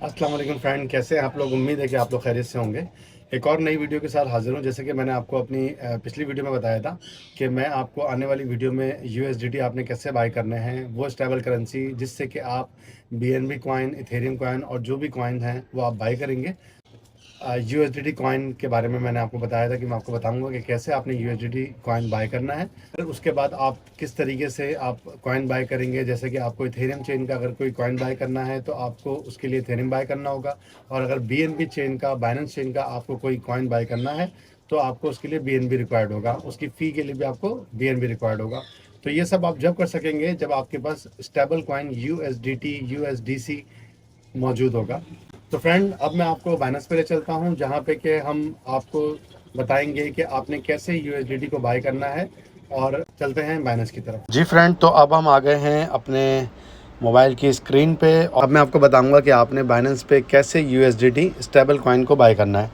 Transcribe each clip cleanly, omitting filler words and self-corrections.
अस्सलाम वालेकुम फ्रेंड, कैसे हैं आप लोग। उम्मीद है कि आप लोग खैरियत से होंगे। एक और नई वीडियो के साथ हाजिर हूं। जैसे कि मैंने आपको अपनी पिछली वीडियो में बताया था कि मैं आपको आने वाली वीडियो में यूएसडीटी आपने कैसे बाय करने हैं, वो स्टेबल करेंसी जिससे कि आप बीएनबी कॉइन, इथेरियम कॉइन और जो भी कॉइन हैं वो आप बाय करेंगे। यूएसडीटी कॉइन के बारे में मैंने आपको बताया था कि मैं आपको बताऊंगा कि कैसे आपने यूएसडीटी कॉइन बाय करना है। फिर उसके बाद आप किस तरीके से आप कॉइन बाय करेंगे। जैसे कि आपको इथेरियम चेन का अगर कोई कॉइन बाय करना है तो आपको उसके लिए इथेरियम बाय करना होगा, और अगर बीएनबी चेन का, बाइनेंस चेन का आपको कोई कॉइन बाय करना है तो आपको उसके लिए बीएनबी रिक्वायर्ड होगा, उसकी फ़ी के लिए भी आपको बीएनबी रिक्वायर्ड होगा। तो ये सब आप जब कर सकेंगे जब आपके पास स्टेबल कॉइन यूएसडीटी, यूएसडीसी मौजूद होगा। तो फ्रेंड, अब मैं आपको बाइनेंस पे ले चलता हूँ, जहाँ पे कि हम आपको बताएंगे कि आपने कैसे यूएसडीटी को बाय करना है, और चलते हैं बाइनेंस की तरफ। जी फ्रेंड, तो अब हम आ गए हैं अपने मोबाइल की स्क्रीन पे, और अब मैं आपको बताऊंगा कि आपने बाइनेंस पे कैसे यूएसडीटी स्टेबल कॉइन को बाय करना है।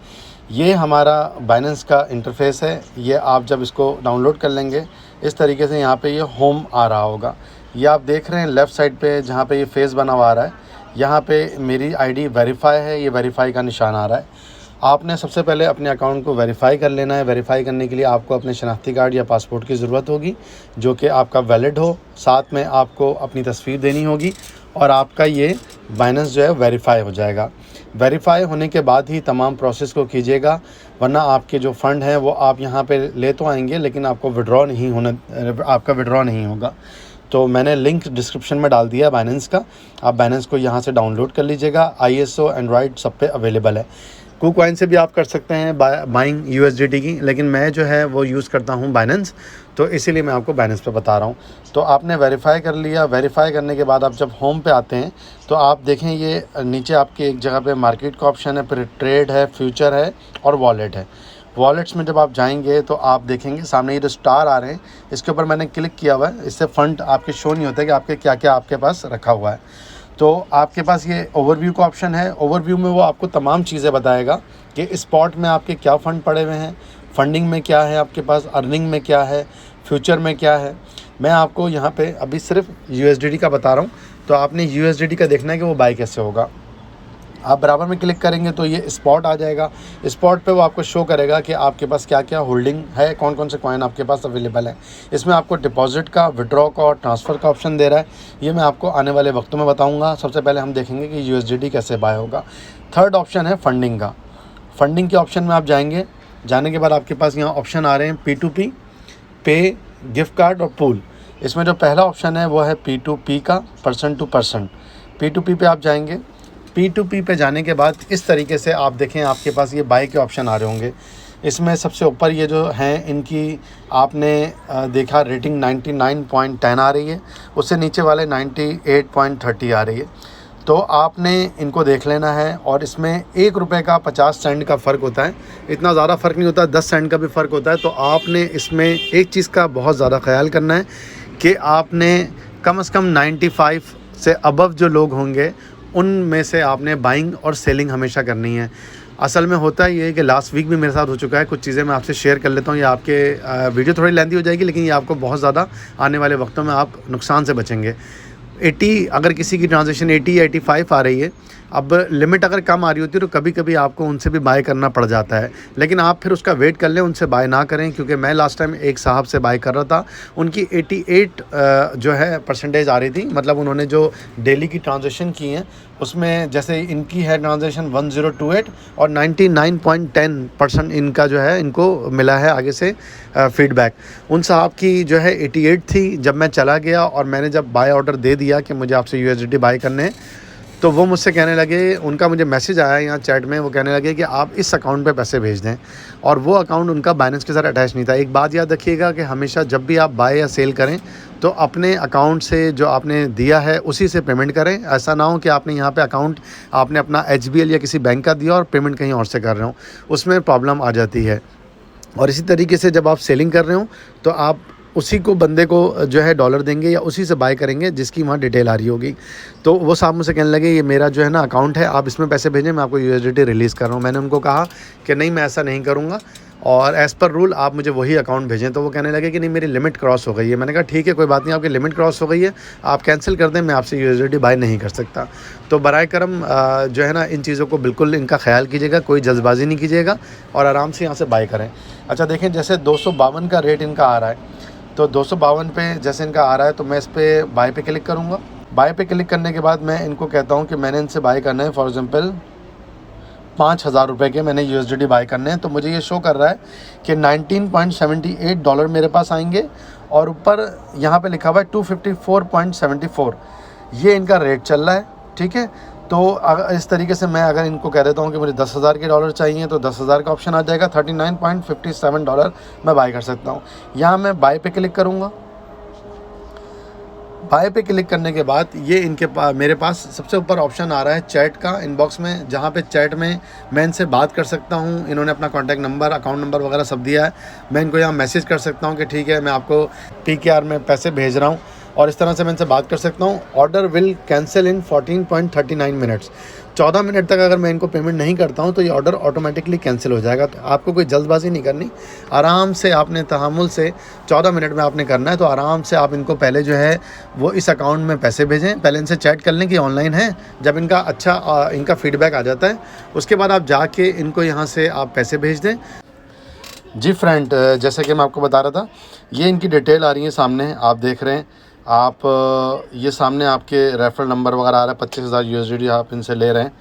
ये हमारा बाइनेंस का इंटरफेस है। ये आप जब इसको डाउनलोड कर लेंगे, इस तरीके से यहाँ पे ये होम आ रहा होगा। ये आप देख रहे हैं लेफ़्ट साइड पे जहाँ पे ये फेस बना हुआ आ रहा है, यहाँ पे मेरी आईडी वेरीफाई है, ये वेरीफाई का निशान आ रहा है। आपने सबसे पहले अपने अकाउंट को वेरीफाई कर लेना है। वेरीफाई करने के लिए आपको अपने शनाख्ती कार्ड या पासपोर्ट की ज़रूरत होगी, जो कि आपका वैलिड हो। साथ में आपको अपनी तस्वीर देनी होगी, और आपका ये बाइनेंस जो है वेरीफाई हो जाएगा। वेरीफाई होने के बाद ही तमाम प्रोसेस को कीजिएगा, वरना आपके जो फ़ंड हैं वो आप यहाँ पे ले तो आएंगे लेकिन आपको आपका विड्रॉ नहीं होगा। तो मैंने लिंक डिस्क्रिप्शन में डाल दिया है बाइनेंस का। आप बाइनेंस को यहाँ से डाउनलोड कर लीजिएगा। आईएसओ, एंड्रॉयड सब पे अवेलेबल है। कूकॉइन से भी आप कर सकते हैं बाइंग यूएसडीटी की, लेकिन मैं जो है वो यूज़ करता हूँ बाइनेंस, तो इसीलिए मैं आपको बाइनेंस पे बता रहा हूँ। तो आपने वेरीफाई कर लिया। वेरीफाई करने के बाद आप जब होम पे आते हैं तो आप देखें ये नीचे आपके एक जगह पे मार्केट का ऑप्शन है, फिर ट्रेड है, फ्यूचर है और वॉलेट है। वॉलेट्स में जब आप जाएंगे तो आप देखेंगे सामने ये जो स्टार आ रहे हैं, इसके ऊपर मैंने क्लिक किया हुआ है। इससे फ़ंड आपके शो नहीं होता कि आपके क्या क्या आपके पास रखा हुआ है। तो आपके पास ये ओवरव्यू का ऑप्शन है। ओवरव्यू में वो आपको तमाम चीज़ें बताएगा कि स्पॉट में आपके क्या फ़ंड पड़े हुए हैं, फंडिंग में क्या है आपके पास, अर्निंग में क्या है, फ्यूचर में क्या है। मैं आपको यहाँ पे अभी सिर्फ यूएसडीटी का बता रहा हूँ। तो आपने यूएसडीटी का देखना है कि वो बाय कैसे होगा। आप बराबर में क्लिक करेंगे तो ये स्पॉट आ जाएगा। स्पॉट पे वो आपको शो करेगा कि आपके पास क्या क्या होल्डिंग है, कौन कौन से कॉइन आपके पास अवेलेबल है। इसमें आपको डिपॉजिट का, विड्रॉ का और ट्रांसफ़र का ऑप्शन दे रहा है। ये मैं आपको आने वाले वक्तों में बताऊंगा। सबसे पहले हम देखेंगे कि यूएसडीटी कैसे बाय होगा। थर्ड ऑप्शन है फंडिंग का। फंडिंग के ऑप्शन में आप जाएंगे। जाने के बाद आपके पास यहाँ ऑप्शन आ रहे हैं P2P, पे, गिफ्ट कार्ड और पूल। इसमें जो पहला ऑप्शन है वो है P2P का, पर्सन टू पर्सन। P2P पे आप जाएंगे। P2P पे जाने के बाद इस तरीके से आप देखें आपके पास ये बाय के ऑप्शन आ रहे होंगे। इसमें सबसे ऊपर ये जो हैं इनकी आपने देखा रेटिंग 99.10 आ रही है, उससे नीचे वाले 98.30 आ रही है। तो आपने इनको देख लेना है, और इसमें 1 रुपये का 50 सेंट का फ़र्क होता है। इतना ज़्यादा फ़र्क नहीं होता, 10 सेंट का भी फ़र्क होता है। तो आपने इसमें एक चीज़ का बहुत ज़्यादा ख्याल करना है कि आपने कम से कम 95 से अबव जो लोग होंगे उनमें से आपने बाइंग और सेलिंग हमेशा करनी है। असल में होता ये है कि लास्ट वीक भी मेरे साथ हो चुका है। कुछ चीज़ें मैं आपसे शेयर कर लेता हूँ। ये आपके वीडियो थोड़ी लेंथी हो जाएगी, लेकिन ये आपको बहुत ज़्यादा आने वाले वक्तों में आप नुकसान से बचेंगे। 80 अगर किसी की ट्रांजेक्शन 80 या 85 आ रही है, अब लिमिट अगर कम आ रही होती है तो कभी कभी आपको उनसे भी बाय करना पड़ जाता है। लेकिन आप फिर उसका वेट कर लें, उनसे बाय ना करें, क्योंकि मैं लास्ट टाइम एक साहब से बाय कर रहा था। उनकी 88 जो है परसेंटेज आ रही थी। मतलब उन्होंने जो डेली की ट्रांजेक्शन की हैं उसमें, जैसे इनकी है ट्रांजेक्शन 1028 और 99.10% इनका जो है इनको मिला है आगे से फीडबैक। उन साहब की जो है 88 थी। जब मैं चला गया और मैंने जब बाय ऑर्डर दे दिया कि मुझे आपसे यूएसडीटी बाय करने हैं, तो वो मुझसे कहने लगे, उनका मुझे मैसेज आया यहाँ चैट में, वो कहने लगे कि आप इस अकाउंट पे पैसे भेज दें, और वो अकाउंट उनका बाइनेंस के साथ अटैच नहीं था। एक बात याद रखिएगा कि हमेशा जब भी आप बाय या सेल करें तो अपने अकाउंट से जो आपने दिया है उसी से पेमेंट करें। ऐसा ना हो कि आपने यहाँ पे अकाउंट आपने अपना HBL या किसी बैंक का दिया और पेमेंट कहीं और से कर रहे हो, उसमें प्रॉब्लम आ जाती है। और इसी तरीके से जब आप सेलिंग कर रहे हो तो आप उसी को बंदे को जो है डॉलर देंगे या उसी से बाय करेंगे जिसकी वहाँ डिटेल आ रही होगी। तो वो साहब मुझसे कहने लगे, ये मेरा जो है ना अकाउंट है, आप इसमें पैसे भेजें, मैं आपको यूएसडीटी रिलीज़ कर रहा हूँ। मैंने उनको कहा कि नहीं, मैं ऐसा नहीं करूँगा। और एज़ पर रूल आप मुझे वही अकाउंट भेजें। तो वो कहने लगे कि नहीं मेरी लिमिट क्रॉस हो गई है। मैंने कहा ठीक है कोई बात नहीं, आपकी लिमिट क्रॉस हो गई है, आप कैंसिल कर दें, मैं आपसे यूएसडीटी बाय नहीं कर सकता। तो बराए करम जो है ना इन चीज़ों को बिल्कुल इनका ख्याल कीजिएगा, कोई जल्दबाजी नहीं कीजिएगा और आराम से यहाँ से बाय करें। अच्छा देखें जैसे 252 का रेट इनका आ रहा है, तो 252 पे जैसे इनका आ रहा है तो मैं इस पर बाय पे क्लिक करूँगा। बाय पे क्लिक करने के बाद मैं इनको कहता हूँ कि मैंने इनसे बाय करना है फॉर एग्ज़ाम्पल 5,000 रुपये के मैंने यूएसडीटी बाय करने हैं। तो मुझे ये शो कर रहा है कि $19.78 मेरे पास आएंगे और ऊपर यहाँ पे लिखा हुआ है 254.74 ये इनका रेट चल रहा है। ठीक है, तो अगर इस तरीके से मैं अगर इनको कह देता हूँ कि मुझे 10,000 के डॉलर चाहिए तो 10,000 का ऑप्शन आ जाएगा, $39.57 मैं बाय कर सकता हूँ। यहाँ मैं बाय पे क्लिक करूँगा। बाय पे क्लिक करने के बाद ये इनके मेरे पास सबसे ऊपर ऑप्शन आ रहा है चैट का इनबॉक्स में, जहाँ पे चैट में मैं इनसे बात कर सकता हूँ। इन्होंने अपना कॉन्टैक्ट नंबर, अकाउंट नंबर वगैरह सब दिया है। मैं इनको यहाँ मैसेज कर सकता हूँ कि ठीक है मैं आपको PKR में पैसे भेज रहा हूँ और इस तरह से मैं इनसे बात कर सकता हूँ। Order will cancel in 14.39 minutes. 14 minute तक अगर मैं इनको पेमेंट नहीं करता हूँ तो ये ऑर्डर ऑटोमेटिकली कैंसिल हो जाएगा। तो आपको कोई जल्दबाजी नहीं करनी, आराम से आपने तहम्मुल से 14 मिनट में आपने करना है। तो आराम से आप इनको पहले जो है वो इस अकाउंट में पैसे भेजें, पहले इनसे चैट कर लें कि ऑनलाइन है। जब इनका अच्छा इनका फीडबैक आ जाता है उसके बाद आप जाके इनको यहाँ से आप पैसे भेज दें। जी फ्रेंड, जैसे कि मैं आपको बता रहा था ये इनकी डिटेल आ रही है सामने, आप देख रहे हैं। आप ये सामने आपके रेफरल नंबर वगैरह आ रहा है, 25,000 यूएसडीटी आप इनसे ले रहे हैं।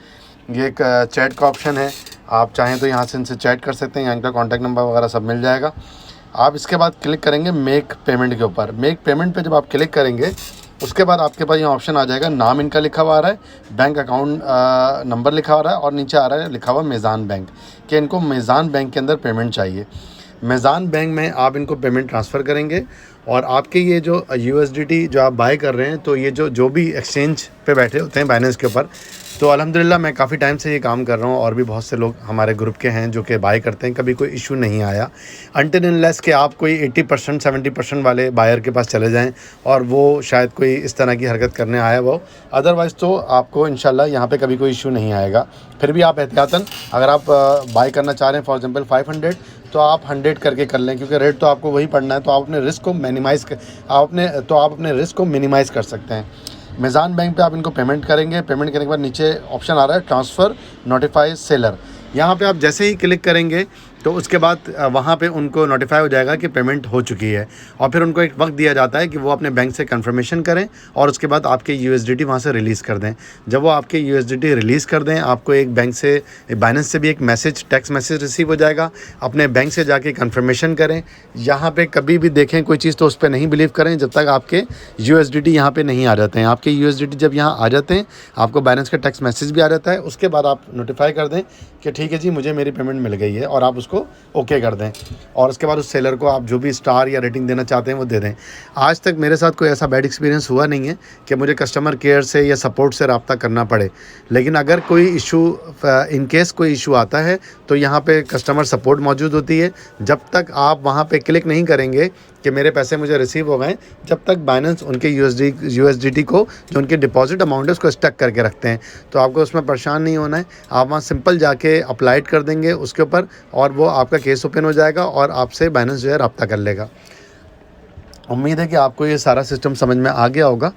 ये एक चैट का ऑप्शन है, आप चाहें तो यहाँ से इनसे चैट कर सकते हैं, यहाँ इनका कॉन्टैक्ट नंबर वगैरह सब मिल जाएगा। आप इसके बाद क्लिक करेंगे मेक पेमेंट के ऊपर। मेक पेमेंट पे जब आप क्लिक करेंगे उसके बाद आपके पास यहाँ ऑप्शन आ जाएगा, नाम इनका लिखा हुआ आ रहा है, बैंक अकाउंट नंबर लिखा हुआ रहा है और नीचे आ रहा है लिखा हुआ मेज़ान बैंक, कि इनको मेज़ान बैंक के अंदर पेमेंट चाहिए। मेज़ान बैंक में आप इनको पेमेंट ट्रांसफ़र करेंगे और आपके ये जो यूएसडीटी जो आप बाय कर रहे हैं, तो ये जो भी एक्सचेंज पे बैठे होते हैं बाइनेंस के ऊपर, तो अल्हम्दुलिल्लाह मैं काफ़ी टाइम से ये काम कर रहा हूँ और भी बहुत से लोग हमारे ग्रुप के हैं जो कि बाय करते हैं, कभी कोई इशू नहीं आया। अनटिल अनलेस कि आप कोई 80% 70% वाले बायर के पास चले जाएं और वो शायद कोई इस तरह की हरकत करने आया वो, अदरवाइज़ तो आपको इंशाल्लाह यहाँ पे कभी कोई इशू नहीं आएगा। फिर भी आप एहतियातन अगर आप बाय करना चाह रहे हैं फॉर एग्जांपल 500 तो आप 100 करके कर लें, क्योंकि रेट तो आपको वही पड़ना है। तो आप अपने रिस्क को आप अपने रिस्क को मिनिमाइज़ कर सकते हैं। मेज़ान बैंक पे आप इनको पेमेंट करेंगे। पेमेंट करने के बाद नीचे ऑप्शन आ रहा है ट्रांसफ़र नोटिफाई सेलर, यहाँ पे आप जैसे ही क्लिक करेंगे तो उसके बाद वहाँ पे उनको नोटिफाई हो जाएगा कि पेमेंट हो चुकी है और फिर उनको एक वक्त दिया जाता है कि वो अपने बैंक से कंफर्मेशन करें और उसके बाद आपके यूएसडीटी वहाँ से रिलीज़ कर दें। जब वो आपके यूएसडीटी रिलीज़ कर दें, आपको एक बैंक से बाइनेंस से भी एक मैसेज, टेक्स्ट मैसेज रिसीव हो जाएगा। अपने बैंक से जाके कंफर्मेशन करें। यहाँ पे कभी भी देखें कोई चीज़ तो उस पर नहीं बिलीव करें जब तक आपके यूएसडीटी यहाँ पे नहीं आ जाते हैं। आपके यूएसडीटी जब यहाँ आ जाते हैं, आपको बाइनेंस का टेक्स्ट मैसेज भी आ जाता है, उसके बाद आप नोटिफाई कर दें कि ठीक है जी मुझे मेरी पेमेंट मिल गई है और आप उसको ओके कर दें और उसके बाद उस सेलर को आप जो भी स्टार या रेटिंग देना चाहते हैं वो दे दें। आज तक मेरे साथ कोई ऐसा बैड एक्सपीरियंस हुआ नहीं है कि मुझे कस्टमर केयर से या सपोर्ट से रब्ता करना पड़े, लेकिन अगर कोई इशू इन केस कोई इशू आता है तो यहाँ पे कस्टमर सपोर्ट मौजूद होती है। जब तक आप वहाँ पे क्लिक नहीं करेंगे कि मेरे पैसे मुझे रिसीव हो गए, जब तक बाइनेंस उनके यूएसडीटी को जो उनके डिपॉजिट अमाउंट है उसको स्टक करके रखते हैं। तो आपको उसमें परेशान नहीं होना है, आप वहाँ सिंपल जाके अप्लाइड कर देंगे उसके ऊपर और वो आपका केस ओपन हो जाएगा और आपसे बाइनेंस जो है रब्ता कर लेगा। उम्मीद है कि आपको ये सारा सिस्टम समझ में आ गया होगा।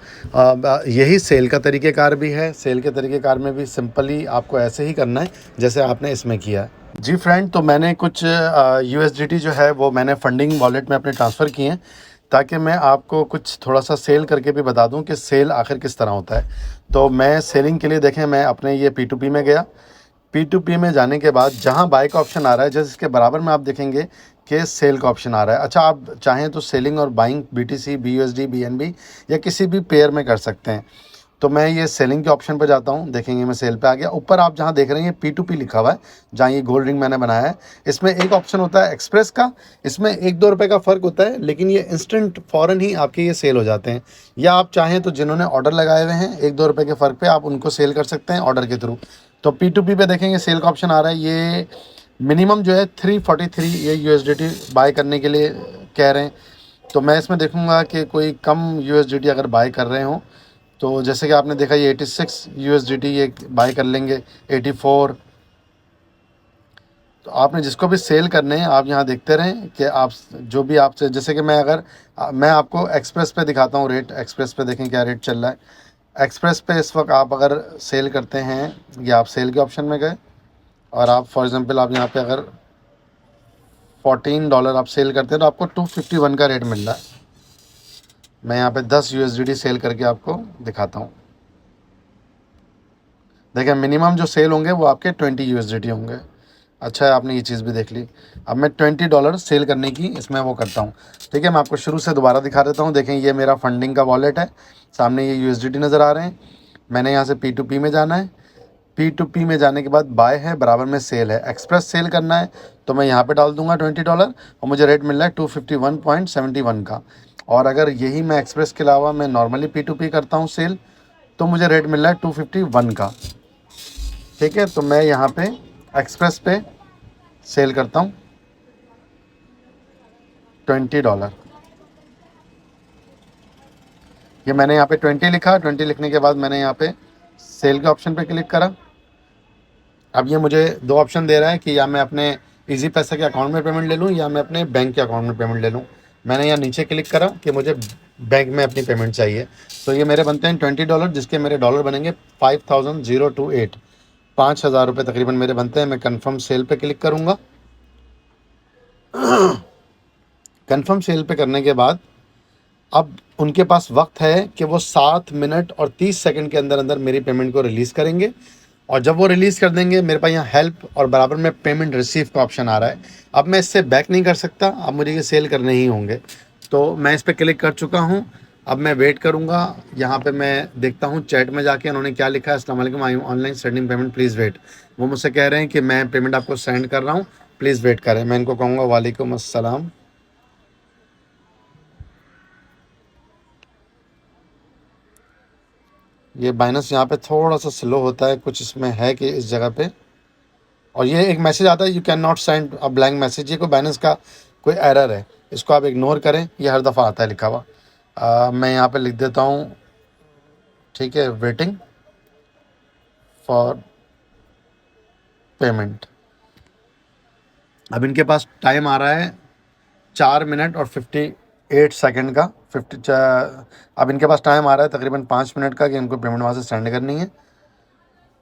यही सेल का तरीक़ेकार भी है। सेल के तरीक़ेकार में भी सिंपली आपको ऐसे ही करना है जैसे आपने इसमें किया है। जी फ्रेंड, तो मैंने कुछ यूएसडीटी जो है वो मैंने फंडिंग वॉलेट में अपने ट्रांसफ़र किए हैं ताकि मैं आपको कुछ थोड़ा सा सेल करके भी बता दूं कि सेल आखिर किस तरह होता है। तो मैं सेलिंग के लिए देखें, मैं अपने ये P2P में गया। P2P में जाने के बाद जहां बाय का ऑप्शन आ रहा है, जैसे इसके बराबर में आप देखेंगे कि सेल का ऑप्शन आ रहा है। अच्छा, आप चाहें तो सेलिंग और बाइंग BTC, BUSD, BNB या किसी भी पेयर में कर सकते हैं। तो मैं ये सेलिंग के ऑप्शन पर जाता हूँ, देखेंगे मैं सेल पे आ गया। ऊपर आप जहाँ देख रहे हैं P2P लिखा हुआ है, जहाँ ये गोल्ड रिंग मैंने बनाया है, इसमें एक ऑप्शन होता है एक्सप्रेस का। इसमें 1-2 रुपये का फ़र्क होता है, लेकिन ये इंस्टेंट फ़ौरन ही आपके ये सेल हो जाते हैं। या आप चाहें तो जिन्होंने ऑर्डर लगाए हुए हैं 1-2 रुपये के फ़र्क पे आप उनको सेल कर सकते हैं ऑर्डर के थ्रू। तो P2P पे देखेंगे सेल का ऑप्शन आ रहा है। ये मिनिमम जो है 343 ये यूएसडीटी बाय करने के लिए कह रहे हैं। तो मैं इसमें देखूँगा कि कोई कम यूएसडीटी अगर बाय कर रहे हों, तो जैसे कि आपने देखा ये 86 यूएसडीटी ये बाय कर लेंगे, 84। तो आपने जिसको भी सेल करने हैं आप यहाँ देखते रहें कि आप जो भी आपसे, जैसे कि मैं अगर मैं आपको एक्सप्रेस पे दिखाता हूँ रेट। एक्सप्रेस पे देखें क्या रेट चल रहा है। एक्सप्रेस पे इस वक्त आप अगर सेल करते हैं या आप सेल के ऑप्शन में गए और आप फॉर एग्ज़ाम्पल आप यहाँ पे अगर $14 आप सेल करते हैं तो आपको 251 का रेट मिल रहा है। मैं यहाँ पे 10 USDT सेल करके आपको दिखाता हूँ। देखिए मिनिमम जो सेल होंगे वो आपके 20 USDT होंगे। अच्छा है आपने ये चीज़ भी देख ली। अब मैं $20 सेल करने की इसमें वो करता हूँ। ठीक है, मैं आपको शुरू से दोबारा दिखा देता हूँ। देखें ये मेरा फंडिंग का वॉलेट है, सामने ये USDT नज़र आ रहे हैं। मैंने यहाँ से P2P में जाना है। P2P में जाने के बाद बाय है, बराबर में सेल है। एक्सप्रेस सेल करना है तो मैं यहाँ पे डाल दूंगा $20 और मुझे रेट मिल रहा है 251.71 का। और अगर यही मैं एक्सप्रेस के अलावा मैं नॉर्मली P2P करता हूँ सेल तो मुझे रेट मिल रहा है 251 का। ठीक है, तो मैं यहाँ पे एक्सप्रेस पे सेल करता हूँ $20। ये मैंने यहाँ पे 20 लिखा। 20 लिखने के बाद मैंने यहाँ पे सेल के ऑप्शन पे क्लिक करा। अब ये मुझे दो ऑप्शन दे रहा है कि या मैं अपने इजी पैसा के अकाउंट में पेमेंट ले लूँ या मैं अपने बैंक के अकाउंट में पेमेंट ले लूँ। मैंने यहाँ नीचे क्लिक करा कि मुझे बैंक में अपनी पेमेंट चाहिए। तो ये मेरे बनते हैं $20, जिसके मेरे डॉलर बनेंगे 5028, 5000 रुपये तकरीबन मेरे बनते हैं। मैं कन्फर्म सेल पे क्लिक करूँगा। कन्फर्म सेल पे करने के बाद अब उनके पास वक्त है कि वो 7 मिनट और 30 सेकंड के अंदर अंदर मेरी पेमेंट को रिलीज़ करेंगे। और जब वो रिलीज़ कर देंगे मेरे पास यहाँ हेल्प और बराबर में पेमेंट रिसीव का ऑप्शन आ रहा है। अब मैं इससे बैक नहीं कर सकता, अब मुझे ये सेल करने ही होंगे। तो मैं इस पर क्लिक कर चुका हूँ। अब मैं वेट करूँगा। यहाँ पे मैं देखता हूँ चैट में जाके उन्होंने क्या लिखा है, अस्सलाम वालेकुम, I am online sending payment, please wait. वो मुझसे कह रहे हैं कि मैं पेमेंट आपको सेंड कर रहा हूँ, प्लीज़ वेट करें। मैं इनको कहूँगा वालेकुम अस्सलाम। ये बाइनेंस यहाँ पे थोड़ा सा स्लो होता है, कुछ इसमें है कि इस जगह पे। और ये एक मैसेज आता है you can not send a blank message. ये कोई बाइनेंस का कोई एरर है, इसको आप इग्नोर करें, ये हर दफ़ा आता है लिखा हुआ। मैं यहाँ पे लिख देता हूँ, ठीक है, वेटिंग फॉर पेमेंट। अब इनके पास टाइम आ रहा है 4 मिनट और 58 सेकंड का। अब इनके पास टाइम आ रहा है तकरीबन 5 मिनट का कि इनको पेमेंट वहाँ से सेंड करनी है।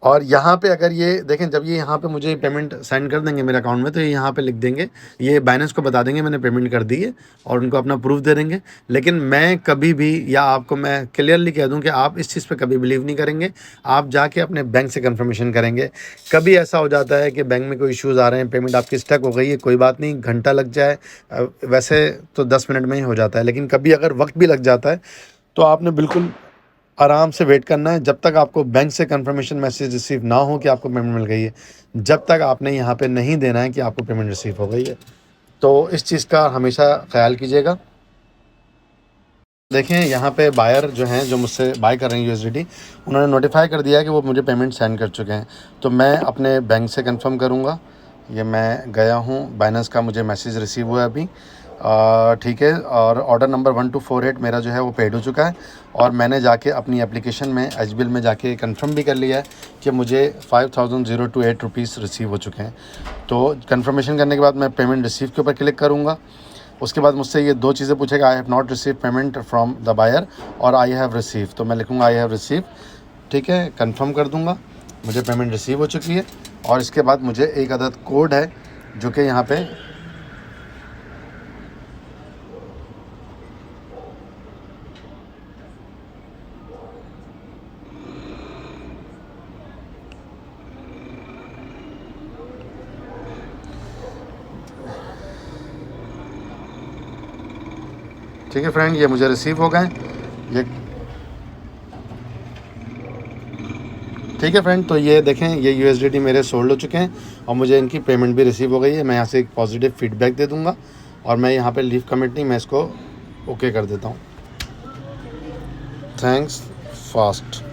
और यहाँ पे अगर ये देखें, जब ये यहाँ पे मुझे पेमेंट सेंड कर देंगे मेरे अकाउंट में तो ये यहाँ पे लिख देंगे, ये बाइनेंस को बता देंगे मैंने पेमेंट कर दी है और उनको अपना प्रूफ दे देंगे। लेकिन मैं कभी भी, या आपको मैं क्लियरली कह दूँ कि आप इस चीज़ पे कभी बिलीव नहीं करेंगे। आप जाके अपने बैंक से कंफर्मेशन करेंगे। कभी ऐसा हो जाता है कि बैंक में कोई इश्यूज़ आ रहे हैं, पेमेंट आपकी स्टक हो गई है, कोई बात नहीं, घंटा लग जाए, वैसे तो 10 मिनट में ही हो जाता है। लेकिन कभी अगर वक्त भी लग जाता है तो आपने बिल्कुल आराम से वेट करना है जब तक आपको बैंक से कंफर्मेशन मैसेज रिसीव ना हो कि आपको पेमेंट मिल गई है। जब तक आपने यहाँ पे नहीं देना है कि आपको पेमेंट रिसीव हो गई है। तो इस चीज़ का हमेशा ख्याल कीजिएगा। देखें यहाँ पे बायर जो हैं, जो मुझसे बाय कर रहे हैं USDT, उन्होंने नोटिफाई कर दिया है कि वो मुझे पेमेंट सेंड कर चुके हैं। तो मैं अपने बैंक से कंफर्म करूँगा। ये मैं गया हूँ, बाइनेंस का मुझे मैसेज रिसीव हुआ है अभी, ठीक है। और ऑर्डर नंबर 1248 मेरा जो है वो पेड हो चुका है। और मैंने जाके अपनी एप्लीकेशन में एचबीएल में जाके कंफर्म भी कर लिया है कि मुझे 5028 रुपीज़ रिसीव हो चुके हैं। तो कंफर्मेशन करने के बाद मैं पेमेंट रिसीव के ऊपर क्लिक करूँगा। उसके बाद मुझसे ये दो चीज़ें पूछेगा, I have not receive payment from the buyer और आई हैव रिसीव। तो मैं लिखूँगा आई हैव रिसीव, ठीक है, कंफर्म कर दूँगा, मुझे पेमेंट रिसीव हो चुकी है। और इसके बाद मुझे एक अदद कोड है जो कि यहाँ पे ठीक है फ्रेंड, ये मुझे रिसीव हो गए ये। ठीक है फ्रेंड, तो ये देखें, ये USDT मेरे सोल्ड हो चुके हैं और मुझे इनकी पेमेंट भी रिसीव हो गई है। मैं यहाँ से एक पॉजिटिव फीडबैक दे दूँगा और मैं यहाँ पे लीव कमिट नहीं, मैं इसको ओके कर देता हूँ। थैंक्स फास्ट,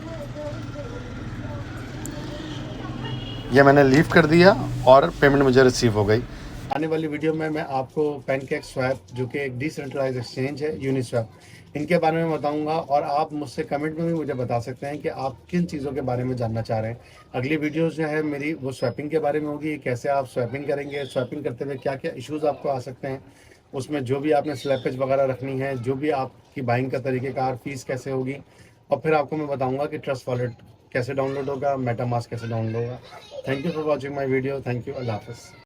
ये मैंने लीव कर दिया और पेमेंट मुझे रिसीव हो गई। आने वाली वीडियो में मैं आपको पैनकेक स्वैप, जो कि एक डिसेंट्रलाइज एक्सचेंज है, यूनिस्वैप, इनके बारे में बताऊंगा, और आप मुझसे कमेंट में भी मुझे बता सकते हैं कि आप किन चीज़ों के बारे में जानना चाह रहे हैं। अगली वीडियोस जो है मेरी वो स्वैपिंग के बारे में होगी, कैसे आप स्वैपिंग करेंगे, स्वैपिंग करते हुए क्या क्या इश्यूज़ आपको आ सकते हैं, उसमें जो भी आपने स्लैपेज वगैरह रखनी है, जो भी आपकी बाइंग का तरीक़ेकार, फ़ीस कैसे होगी, और फिर आपको मैं बताऊँगा कि ट्रस्ट वॉलेट कैसे डाउनलोड होगा, मेटामास्क कैसे डाउनलोड होगा। Thank you for watching my video. Thank you. अल्लाह हाफ़िज़।